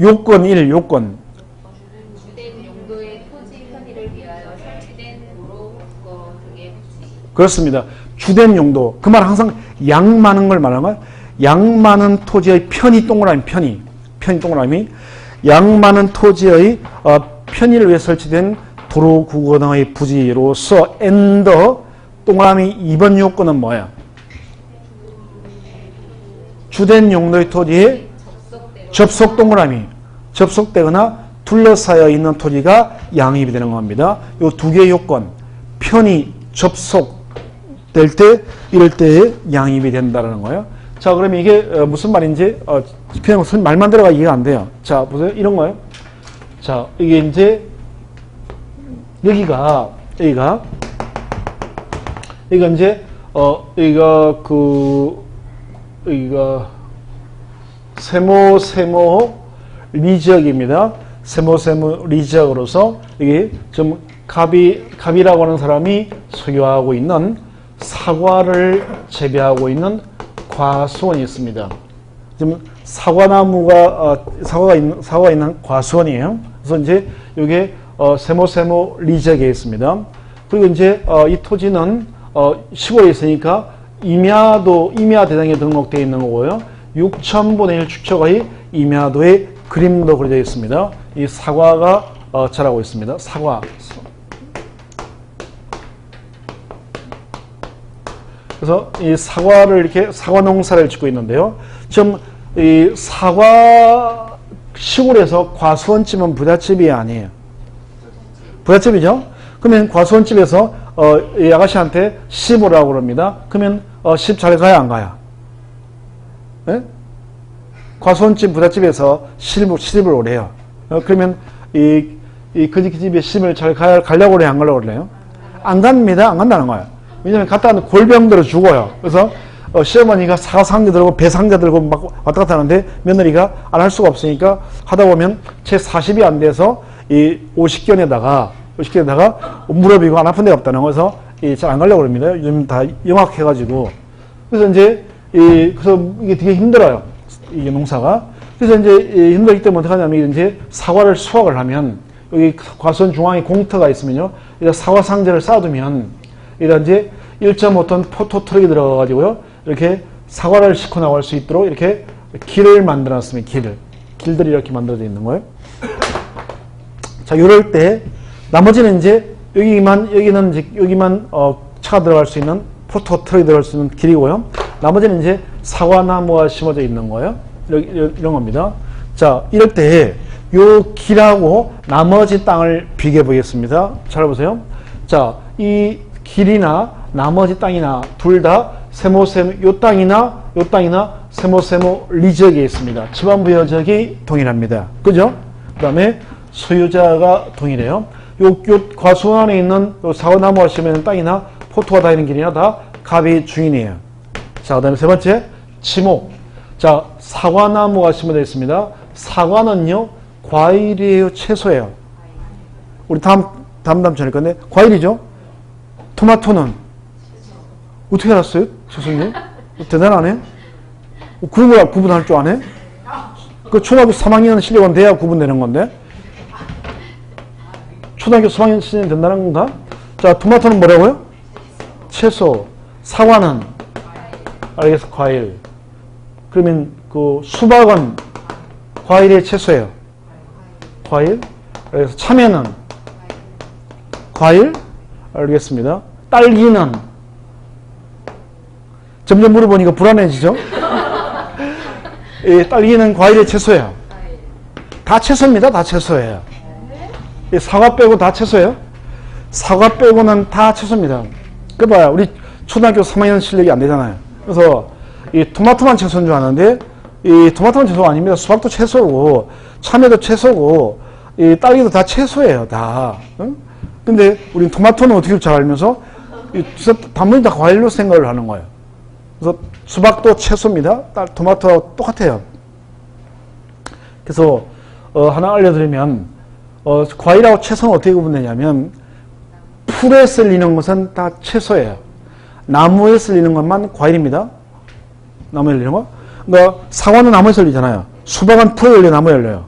요건 1, 요건. 주된 용도의 토지 편의를 위하여 설치된 도로, 국거 등의 부지. 그렇습니다. 주된 용도. 그 말 항상 양 많은 걸 말하는 거야. 양 많은 토지의 편의 동그라미, 편의 동그라미. 양 많은 토지의 편의를 위해 설치된 도로, 국거 등의 부지로서 엔더 동그라미 2번 요건은 뭐야? 주된 용도의 토지에 접속 동그라미. 접속되거나 둘러싸여 있는 토지가 양입이 되는 겁니다. 이 두 개의 요건. 편의, 접속될 때, 이럴 때 양입이 된다는 거예요. 자, 그러면 이게 무슨 말인지 그냥 말만 들어가 이해가 안 돼요. 자, 보세요. 이런 거예요. 자, 이게 이제 여기가 이제 여기가 세모 리지역입니다. 세모 리지역으로서 이게 좀 갑이라고 하는 사람이 소유하고 있는 사과를 재배하고 있는 과수원이 있습니다. 지금 사과가 있는 과수원이에요. 그래서 이제 이게 세모 리지역에 있습니다. 그리고 이제 이 토지는 시골에 있으니까 임야 대상에 등록되어 있는 거고요. 6,000분의 1 축척의 임야도의 그림도 그려져 있습니다. 이 사과가 자라고 있습니다. 사과. 그래서 이 사과를 이렇게 사과 농사를 짓고 있는데요. 지금 이 사과 시골에서 과수원집은 부잣집이 아니에요. 부잣집이죠? 그러면 과수원집에서 이 아가씨한테 시보라고 그럽니다. 그러면 시 잘 가야 안 가야? 네? 과수원집 부잣집에서 시집을 오래요. 그러면 그 집에 시집을 잘 가려고 그래요? 안 가려고 그래요? 안 갑니다. 안 간다는 거예요. 왜냐면 갔다 하면 골병 들어 죽어요. 그래서 시어머니가 사과 상자 들고 배 상자 들고 막 왔다 갔다 하는데 며느리가 안 할 수가 없으니까 하다 보면 채 40이 안 돼서 이 50견에다가 무릎이고 안 아픈 데가 없다는 거에서 잘 안 가려고 합니다. 요즘 다 영악해가지고. 그래서 이제 그래서 이게 되게 힘들어요. 이게 농사가. 그래서 이제 힘들기 때문에 어떻게 하냐면 이제 사과를 수확을 하면 여기 과수원 중앙에 공터가 있으면요. 사과 상자를 쌓아두면 이제 1.5톤 포토 트럭이 들어가가지고요. 이렇게 사과를 싣고 나갈 수 있도록 이렇게 길을 만들어 놨습니다. 길들이 이렇게 만들어져 있는 거예요. 자, 요럴 때 나머지는 이제 여기만 차가 들어갈 수 있는 포토 트럭이 들어갈 수 있는 길이고요. 나머지는 이제 사과나무가 심어져 있는 거예요. 이런 겁니다. 자, 이럴 때 요 길하고 나머지 땅을 비교해 보겠습니다. 잘 보세요. 자, 이 길이나 나머지 땅이나 둘 다 요 땅이나 세모 리지역에 있습니다. 지방부여적이 동일합니다. 그죠? 그 다음에 소유자가 동일해요. 요 과수원 안에 있는 사과나무가 심어있는 땅이나 포토가 다니는 길이나 다 갑이 주인이에요. 자, 그 다음에 세 번째, 지목. 자, 사과나무가 심어져 있습니다. 사과는요, 과일이에요, 채소예요? 우리 다음 전일 건데, 과일이죠? 토마토는? 어떻게 알았어요? 교수님? 대단하네? 구분할 줄 아네? 그 초등학교 3학년 실력은 돼야 구분되는 건데? 초등학교 3학년 실력이 된다는 건가? 자, 토마토는 뭐라고요? 채소. 사과는? 알겠어, 과일. 그러면 그 수박은 과일의 채소예요. 과일. 그래서 참외는 과일. 알겠습니다. 딸기는 점점 물어보니까 불안해지죠? 딸기는 과일의 채소예요. 다 채소입니다. 다 채소예요. 사과 빼고 다 채소예요. 사과 빼고는 다 채소입니다. 그 봐요. 우리 초등학교 3학년 실력이 안 되잖아요. 그래서 이 토마토만 채소인 줄 아는데 이 토마토는 채소가 아닙니다. 수박도 채소고 참외도 채소고 이 딸기도 다 채소예요. 다. 응? 근데 우리는 토마토는 어떻게 잘 알면서 단문이 다 과일로 생각을 하는 거예요. 그래서 수박도 채소입니다. 토마토하고 똑같아요. 그래서 하나 알려드리면 과일하고 채소는 어떻게 구분되냐면 풀에 쓸리는 것은 다 채소예요. 나무에 쓸리는 것만 과일입니다. 나무에 열리는 거. 그러니까 사과는 나무에 열리잖아요. 수박은 풀에 열려 나무에 열려요.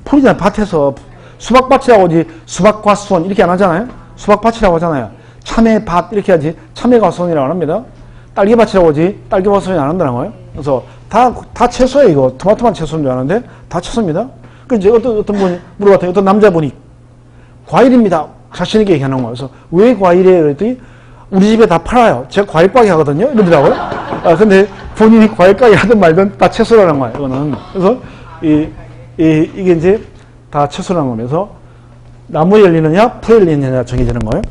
풀이잖아요. 밭에서 수박밭이라고 하지 수박과수원 이렇게 안 하잖아요. 수박밭이라고 하잖아요. 참외밭 이렇게 하지 참외과수원이라고 합니다. 딸기밭이라고 하지 딸기과수원이 안 한다는 거예요. 그래서 다 채소예요. 이거 토마토만 채소인 줄 아는데 다 채소입니다. 그 이제 어떤 분이 물어봤더니 어떤 남자분이 과일입니다. 자신 있게 얘기하는 거예요. 그래서 왜 과일이에요? 그랬더니 우리 집에 다 팔아요. 제가 과일 가게 하거든요. 이러더라고요. 근데 본인이 과일 가게 하든 말든 다 채소라는 거예요. 이거는. 그래서 이게 이제 다 채소라는 거면서 나무에 열리느냐 풀에 열리느냐 정해지는 거예요.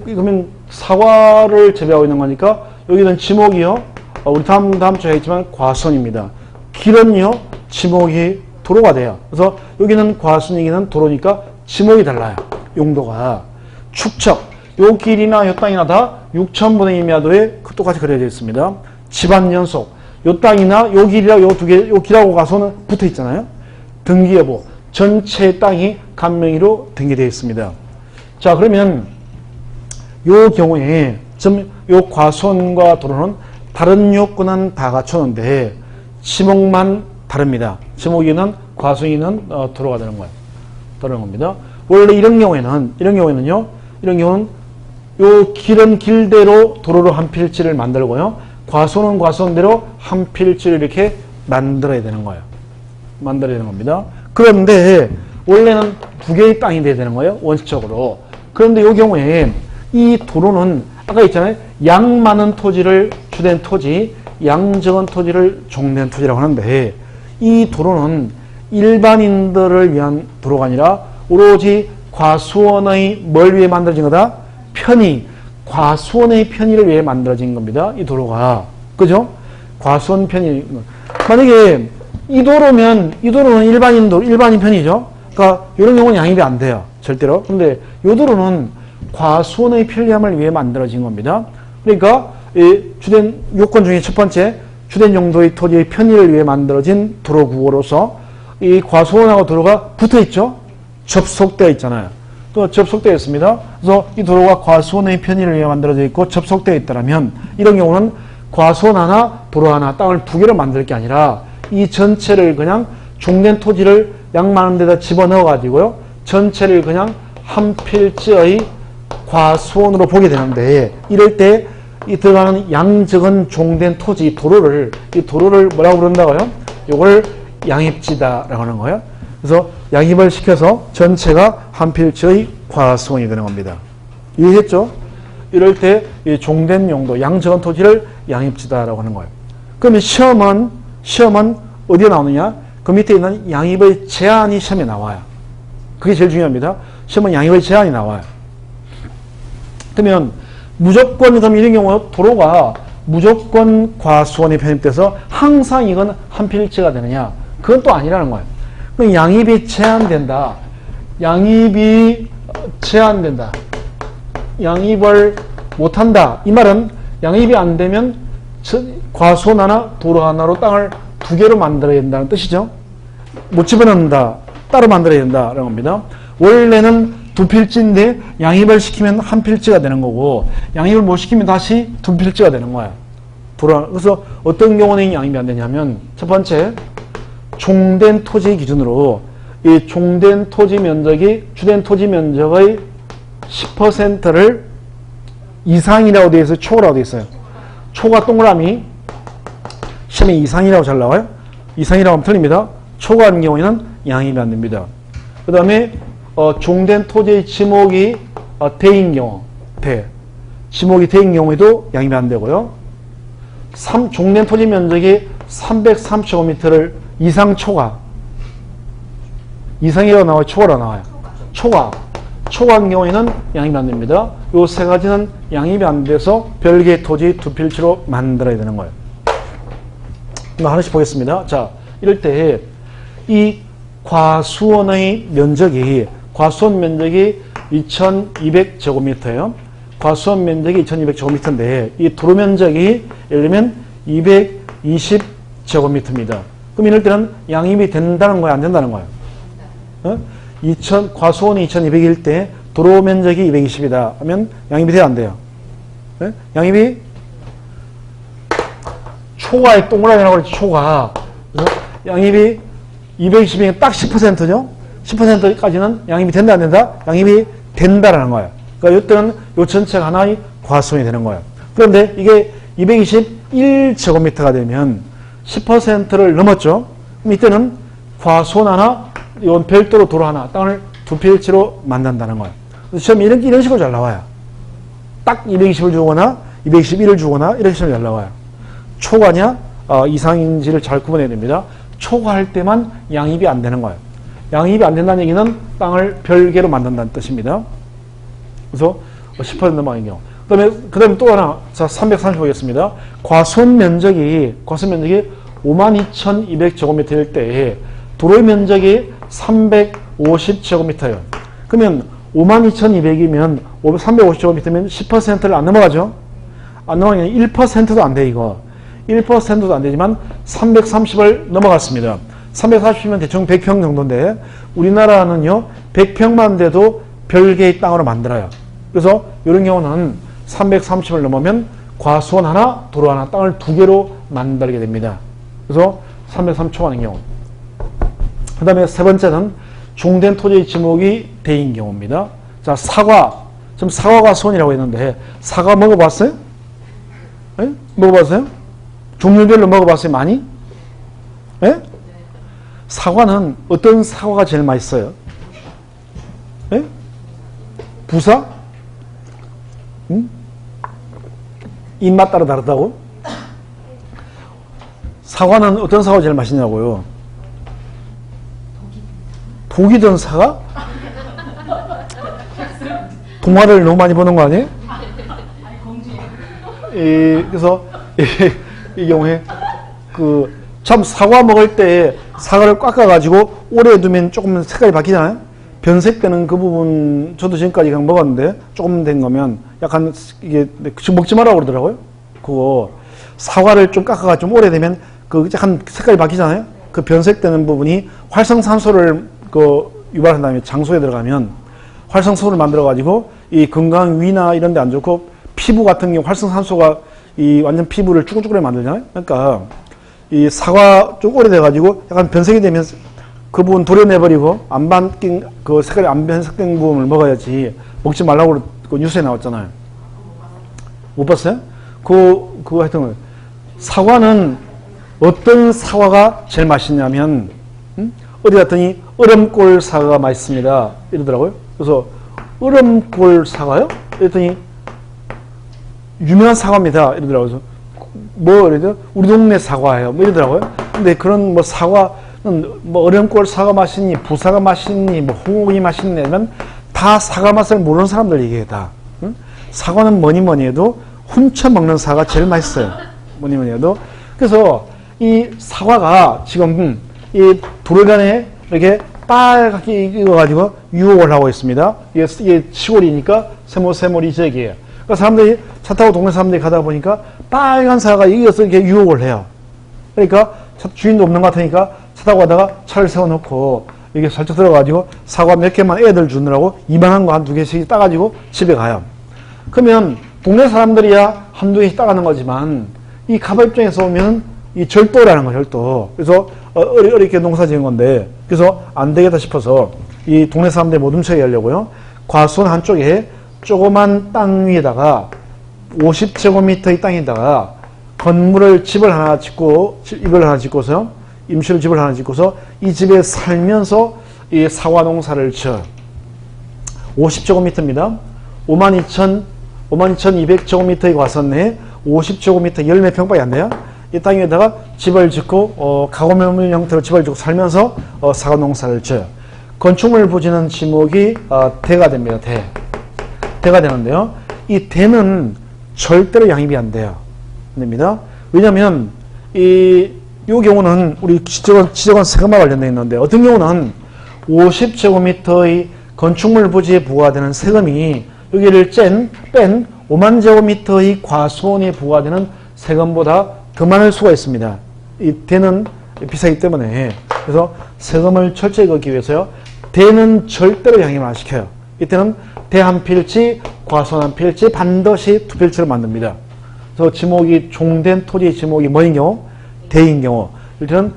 그러면 사과를 재배하고 있는 거니까 여기는 지목이요. 우리 다음 주에 했지만 과수원입니다. 길은요 지목이 도로가 돼요. 그래서 여기는 과수원이기는 도로니까 지목이 달라요. 용도가 축척 요 길이나 요 땅이나 다 6,000분의 1미하도에 똑같이 그려져 있습니다. 집안 연속 요 땅이나 요 길이랑 요 두 개 요 길하고 가서는 붙어 있잖아요. 등기 여부 전체 땅이 간명의로 등기되어 있습니다. 자 그러면 요 경우에 요 과수원과 도로는 다른 요건은 다 갖추는데 지목만 다릅니다. 지목이는 과수원이는 도로가 되는 거예요. 다른 겁니다. 원래 이런 경우에는요. 이런 경우는 요 길은 길대로 도로로 한 필지를 만들고요. 과수원은 과수원대로 한 필지를 이렇게 만들어야 되는 거예요. 만들어야 되는 겁니다. 그런데 원래는 두 개의 땅이 돼야 되는 거예요. 원칙적으로. 그런데 이 경우에 이 도로는 아까 있잖아요. 양 많은 토지를 주된 토지, 양 적은 토지를 종된 토지라고 하는데 이 도로는 일반인들을 위한 도로가 아니라 오로지 과수원의 뭘 위해 만들어진 거다? 편의. 과수원의 편의를 위해 만들어진 겁니다. 이 도로가. 그죠? 과수원 편의. 만약에 이 도로는 일반인 편이죠. 그러니까 이런 경우는 양입이 안 돼요. 절대로. 근데 이 도로는 과수원의 편리함을 위해 만들어진 겁니다. 그러니까 이 주된 요건 중에 첫 번째 주된 용도의 토지의 편의를 위해 만들어진 도로 구호로서 이 과수원하고 도로가 붙어 있죠. 접속되어 있잖아요. 또 접속되어 있습니다. 그래서 이 도로가 과수원의 편의를 위해 만들어져 있고 접속되어 있다면 이런 경우는 과수원 하나, 도로 하나, 땅을 두 개로 만들 게 아니라 이 전체를 그냥 종된 토지를 양 많은 데다 집어넣어 가지고요. 전체를 그냥 한 필지의 과수원으로 보게 되는데 이럴 때 이 들어가는 양적은 종된 토지 이 도로를 뭐라고 부른다고요? 이걸 양입지다라고 하는 거예요. 그래서 양입을 시켜서 전체가 한 필지의 과수원이 되는 겁니다. 이해했죠? 이럴 때 이 종된 용도 양적은 토지를 양입지다라고 하는 거예요. 그러면 시험은 어디에 나오느냐? 그 밑에 있는 양입의 제한이 시험에 나와요. 그게 제일 중요합니다. 시험은 양입의 제한이 나와요. 그러면 무조건 이런 경우 도로가 무조건 과수원에 편입돼서 항상 이건 한 필지가 되느냐? 그건 또 아니라는 거예요. 그럼 양입이 제한된다. 양입이 제한된다. 양입을 못한다. 이 말은 양입이 안 되면 과수원 하나, 도로 하나로 땅을 두 개로 만들어야 된다는 뜻이죠. 못 집어넣는다. 따로 만들어야 된다라는 겁니다. 원래는 두 필지인데 양입을 시키면 한 필지가 되는 거고 양입을 못 시키면 다시 두 필지가 되는 거야. 그래서 어떤 경우는 양입이 안 되냐면 첫 번째 종된 토지 기준으로 이 종된 토지 면적이 주된 토지 면적의 10%를 이상이라고 되어 있어요. 초라고 되어 있어요. 초가 동그라미 시험에 이상이라고 잘 나와요. 이상이라고 하면 틀립니다. 초가 하는 경우에는 양입이 안 됩니다. 그 다음에 종된 토지의 지목이 대인 경우, 지목이 대인 경우에도 양입이 안 되고요. 종된 토지 면적이 335m를 이상 초과, 이상이라고 나와요? 초과라고 나와요? 초과한 경우에는 양입이 안 됩니다. 요 세 가지는 양입이 안 돼서 별개의 토지 두 필지로 만들어야 되는 거예요. 하나씩 보겠습니다. 자, 이럴 때 이 과수원의 면적이 과수원 면적이 2200제곱미터예요. 과수원 면적이 2200제곱미터인데 이 도로 면적이 예를 들면 220제곱미터입니다. 그럼 이럴 때는 양입이 된다는 거야, 안 된다는 거야? 과수원이 2200일 때 도로 면적이 220이다 하면 양입이 돼야 안 돼요? 네? 양입이 초과의 동그라미라고 그랬지, 초과. 그래서 양입이 220이면 딱 10%죠? 10%까지는 양입이 된다 안 된다? 양입이 된다라는 거예요. 그러니까 이때는 요 전체가 하나의 과수원이 되는 거예요. 그런데 이게 221제곱미터가 되면 10%를 넘었죠. 그럼 이때는 과수원 하나, 이건 별도로 도로 하나, 땅을 두 필지로 만든다는 거예요. 시험이 이런 식으로 잘 나와요. 딱 220을 주거나 221을 주거나 이렇게 시험이 잘 나와요. 초과냐 이상인지를 잘 구분해야 됩니다. 초과할 때만 양입이 안 되는 거예요. 양입이 안 된다는 얘기는 땅을 별개로 만든다는 뜻입니다. 그래서 10% 넘어가는 경우. 그 다음에 또 하나, 자, 330 보겠습니다. 과수원 면적이 52,200제곱미터일 때 도로의 면적이 350제곱미터예요. 그러면 52,200이면 350제곱미터면 10%를 안 넘어가죠? 안 넘어가면 1%도 안 돼, 이거. 1%도 안 되지만 330을 넘어갔습니다. 340이면 대충 100평 정도인데 우리나라는요 100평만 돼도 별개의 땅으로 만들어요. 그래서 이런 경우는 330을 넘으면 과수원 하나, 도로 하나, 땅을 두 개로 만들게 됩니다. 그래서 330 초과하는 경우. 그 다음에 세 번째는 종된 토지의 지목이 대인 경우입니다. 자, 사과. 지금 사과과수원이라고 했는데 사과 먹어봤어요? 네? 먹어봤어요? 종류별로 먹어봤어요? 많이? 네? 사과는 어떤 사과가 제일 맛있어요? 네? 부사? 응? 입맛 따라 다르다고? 사과는 어떤 사과가 제일 맛있냐고요? 독이 든 사과? 동화를 너무 많이 보는 거 아니에요? 그래서 이 경우에 참 사과 먹을 때 사과를 깎아가지고 오래 두면 조금 색깔이 바뀌잖아요. 변색되는 그 부분 저도 지금까지 그냥 먹었는데 조금 된 거면 약간 이게 지금 먹지 말라고 그러더라고요. 그거 사과를 좀 깎아가 좀 오래되면 그 약간 색깔이 바뀌잖아요. 그 변색되는 부분이 활성산소를 유발한 다음에 장소에 들어가면 활성산소를 만들어 가지고 이 건강 위나 이런 데 안 좋고 피부 같은 경우 활성산소가 이 완전 피부를 쭈글쭈글 만들잖아요. 그러니까 이 사과 좀 오래돼 가지고 약간 변색이 되면 그 부분 도려내버리고 안 바뀐 그 색깔이 안 변색된 부분을 먹어야지 먹지 말라고 그 뉴스에 나왔잖아요. 못 봤어요? 그거 하여튼 사과는 어떤 사과가 제일 맛있냐면 어디 갔더니 얼음골 사과가 맛있습니다 이러더라고요. 그래서 얼음골 사과요? 이랬더니 유명한 사과입니다 이러더라고요. 뭐 이래도 우리 동네 사과예요 뭐 이러더라고요. 근데 그런 뭐 사과는 뭐 얼음골 사과 맛있니 부사가 맛있니 뭐 홍옥이 맛있니 이런 다 사과 맛을 모르는 사람들 얘기해 다. 사과는 뭐니 해도 훔쳐 먹는 사과가 제일 맛있어요. 뭐니 해도. 그래서 이 사과가 지금 이 도로변에 이렇게 빨갛게 익어가지고 유혹을 하고 있습니다. 이게 시골이니까 세모리 지역이에요. 그러니까 사람들이 차 타고 동네 사람들이 가다 보니까 빨간 사과가 익어서 이렇게 유혹을 해요. 그러니까 주인도 없는 것 같으니까 차 타고 가다가 차를 세워놓고 이게 살짝 들어가지고 사과 몇 개만 애들 주느라고 이만한 거 한 두 개씩 따가지고 집에 가요. 그러면 동네 사람들이야 한두 개씩 따가는 거지만 이 가바 입장에서 오면 이 절도라는 거예요, 절도. 그래서 어렵게 농사 지은 건데 그래서 안 되겠다 싶어서 이 동네 사람들이 못 훔쳐게 하려고요. 과수원 한쪽에 조그만 땅 위에다가 50제곱미터의 땅에다가 건물을 집을 하나 짓고 이걸 하나 짓고서 임시로 집을 하나 짓고서 이 집에 살면서 이 사과 농사를 쳐 50제곱미터입니다. 52,200제곱미터의 과수원 내에 50제곱미터 열몇 평밖에 안 돼요. 이 땅에다가 집을 짓고 가구면 형태로 집을 짓고 살면서 사과 농사를 져요. 건축물 부지는 지목이 대가 됩니다. 대가 되는데요. 이 대는 절대로 양입이 안 돼요. 안 됩니다. 왜냐하면 이 경우는 우리 지적원 세금과 관련되어 있는데 어떤 경우는 50제곱미터의 건축물 부지에 부과되는 세금이 여기를 뺀 5만 제곱미터의 과수원에 부과되는 세금보다 더 많을 수가 있습니다. 이 대는 비싸기 때문에. 그래서 세금을 철저히 걷기 위해서요. 대는 절대로 양입을 안 시켜요. 이때는 대 한 필지, 과수원 한 필지 반드시 두 필지를 만듭니다. 그래서 지목이 종된 토지의 지목이 뭐인 경우? 대인 경우. 일단은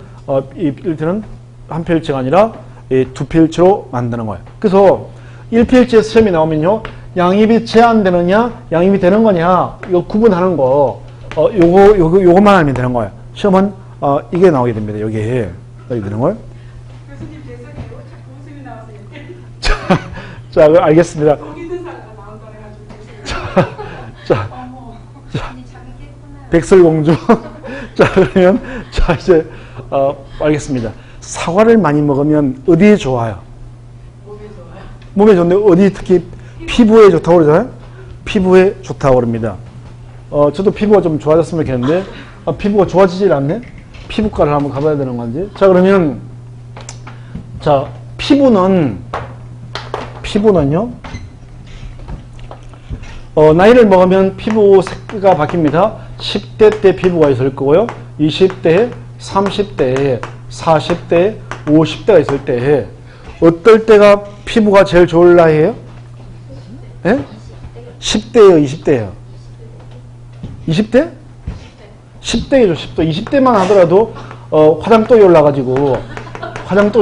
한 필지가 아니라 이 두 필지로 만드는 거예요. 그래서 1필지에서 시험이 나오면요. 양입이 제한되느냐, 양입이 되는 거냐, 이거 구분하는 거, 요거만 알면 되는 거예요. 시험은, 이게 나오게 됩니다. 여기에 되는 거예요. 교수님 죄송해요. 자꾸 웃음이 나와서 이렇게. 자, 알겠습니다. 거기 있는 사람가 나온다 해가지고. 자, 어머. 백설공주. 자, 그러면, 자, 이제, 알겠습니다. 사과를 많이 먹으면 어디에 좋아요? 몸에 좋아요. 몸에 좋은데 어디 특히 피부에 좋다고 그러잖아요? 피부에 좋다고 그럽니다. 저도 피부가 좀 좋아졌으면 좋겠는데, 피부가 좋아지질 않네? 피부과를 한번 가봐야 되는 건지. 자, 그러면, 자, 피부는요, 나이를 먹으면 피부 색가 바뀝니다. 10대 때 피부가 있을 거고요. 20대, 30대, 40대, 50대가 있을 때, 어떨 때가 피부가 제일 좋을 나이에요? 예? 10대예요, 20대예요? 20대? 10대이죠, 10대. 20대만 하더라도, 화장 또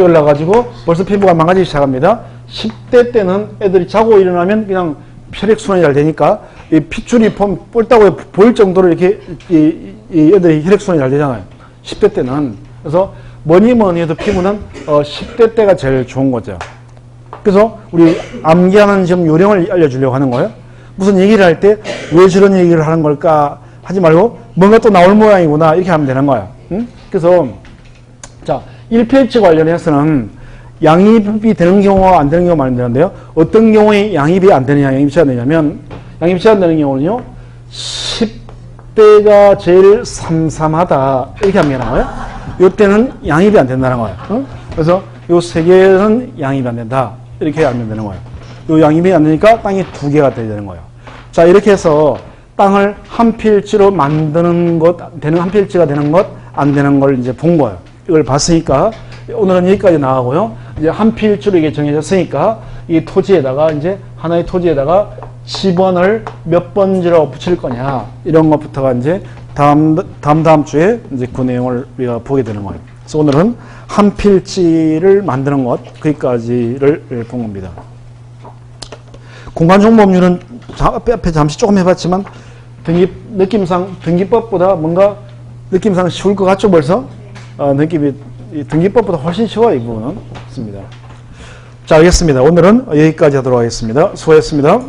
올라가지고 벌써 피부가 망가지기 시작합니다. 10대 때는 애들이 자고 일어나면 그냥 혈액순환이 잘 되니까, 이 핏줄이 뿔따구에 보일 정도로 이렇게, 이 애들이 혈액순환이 잘 되잖아요. 10대 때는. 그래서 뭐니 해도 피부는, 10대 때가 제일 좋은 거죠. 그래서 우리 암기하는 지금 요령을 알려주려고 하는 거예요. 무슨 얘기를 할 때 왜 저런 얘기를 하는 걸까 하지 말고 뭔가 또 나올 모양이구나 이렇게 하면 되는 거예요. 응? 그래서 자 1페이지 관련해서는 양입이 되는 경우와 안 되는 경우가 많이 되는데요. 어떤 경우에 양입이 안 되느냐, 양입이 제한되냐면 양입이 제한되는 경우는요. 10대가 제일 삼삼하다 이렇게 하면 되는 거예요. 이때는 양입이 안 된다는 거예요. 응? 그래서 요 세 개는 양입이 안 된다. 이렇게 알면 되는 거예요. 요 양입이 안 되니까 땅이 두 개가 돼야 되는 거예요. 자, 이렇게 해서 땅을 한 필지로 만드는 것, 되는 한 필지가 되는 것, 안 되는 걸 이제 본 거예요. 이걸 봤으니까 오늘은 여기까지 나가고요. 이제 한 필지로 이게 정해졌으니까 이 토지에다가 이제 하나의 토지에다가 집원을 몇 번지로 붙일 거냐 이런 것부터가 이제 다음 주에 이제 그 내용을 우리가 보게 되는 거예요. 그래서 오늘은 한 필지를 만드는 것 거기까지를 본 겁니다. 공간정보업률은 앞에 잠시 조금 해봤지만 느낌상 등기법보다 뭔가 느낌상 쉬울 것 같죠 벌써? 느낌이 등기법보다 훨씬 쉬워요 이 부분은. 맞습니다. 자 알겠습니다. 오늘은 여기까지 하도록 하겠습니다. 수고했습니다.